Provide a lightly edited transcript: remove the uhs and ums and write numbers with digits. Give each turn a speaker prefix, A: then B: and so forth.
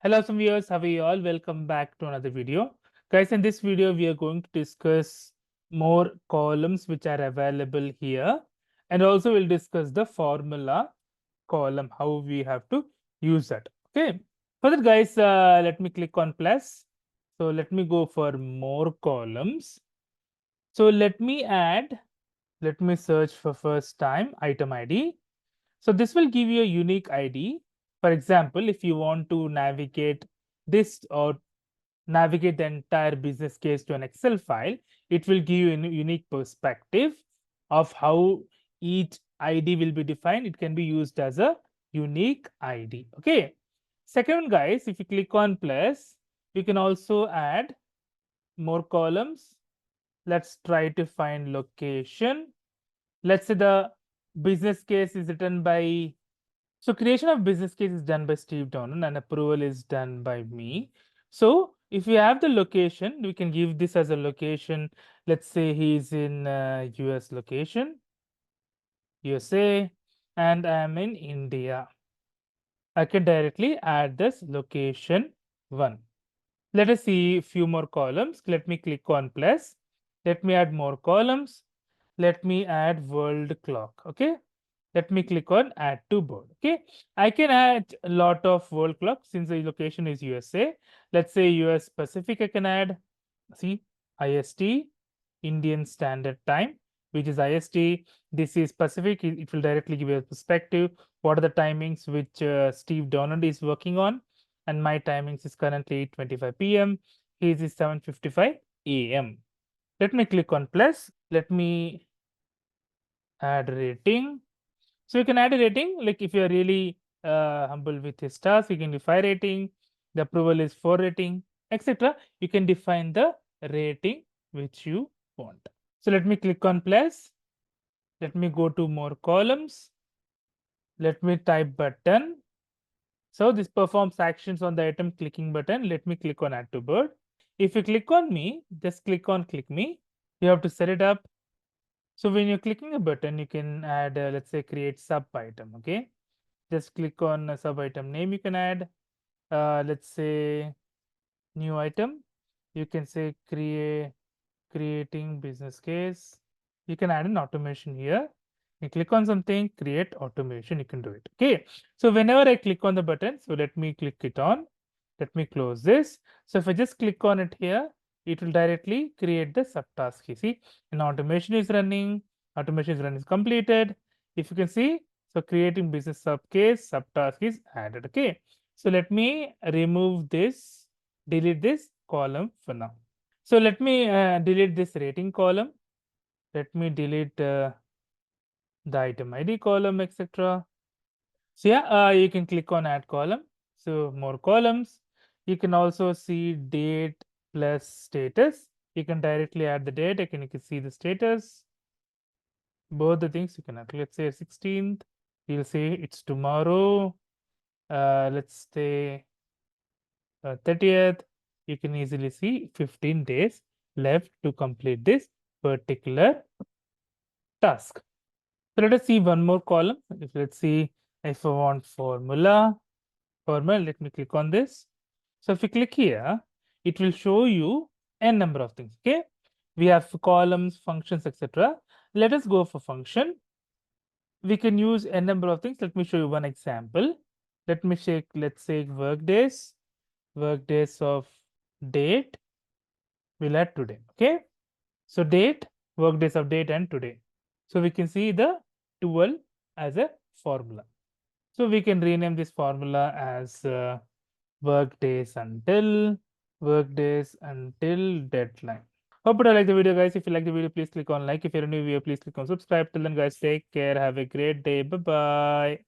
A: Hello, some viewers. How are you all? Welcome back to another video. Guys, in this video, we are going to discuss more columns which are available here. And also we'll discuss the formula column, how we have to use that. Okay. For that, guys, let me click on plus. So let me go for more columns. So let me search for first time item ID. So this will give you a unique ID. For example, if you want to navigate this or navigate the entire business case to an Excel file, it will give you a unique perspective of how each ID will be defined. It can be used as a unique ID. Okay. Second, guys, if you click on plus, you can also add more columns. Let's try to find location. Let's say the business case is written by creation of business case is done by Steve Donan and approval is done by me. So if we have the location, we can give this as a location. Let's say he's in US location, USA, and I am in India. I can directly add this location 1. Let us see a few more columns. Let me click on plus. Let me add more columns. Let me add world clock. Okay. Let me click on add to board. Okay. I can add a lot of world clock since the location is USA. Let's say US Pacific. I can add, see, IST, Indian Standard Time, which is IST. This is Pacific. It will directly give you a perspective. What are the timings which Steve Donald is working on? And my timings is currently 8:25 p.m. His is 7:55 a.m. Let me click on plus. Let me add rating. So you can add a rating, like if you're really humble with his task, you can do 5 rating. The approval is 4 rating, etc. You can define the rating which you want. So let me click on plus. Let me go to more columns. Let me type button. So this performs actions on the item clicking button. Let me click on add to board. If you click on me, just click on click me. You have to set it up. So when you're clicking a button, you can add, let's say, create sub item. Okay. Just click on a sub item name. You can add, let's say, new item. You can say creating business case. You can add an automation here. You click on something, create automation, you can do it. Okay. So whenever I click on the button, so let me click it on. Let me close this. So if I just click on it here, it will directly create the subtask. You see, an automation is running, is completed. If you can see, so creating business sub case, subtask is added. Okay. So let me remove this, delete this column for now. So let me delete this rating column. Let me delete the item ID column, etc. So yeah, you can click on add column. So more columns. You can also see date plus status. You can directly add the date. You can see the status. Both the things you can add. Let's say 16th. You'll say it's tomorrow. Let's say 30th. You can easily see 15 days left to complete this particular task. So let us see one more column. Let's see if I want formula, let me click on this. So if you click here, it will show you n number of things. Okay. We have columns, functions, etc. Let us go for function. We can use n number of things. Let me show you one example. Let me check, let's say workdays of date. We'll add today. Okay. So date, workdays of date and today. So we can see the 12 as a formula. So we can rename this formula as workdays until deadline. Hope you like the video, guys. If you like the video, please click on like. If you're a new viewer, please click on subscribe. Till then, guys, take care. Have a great day. Bye bye.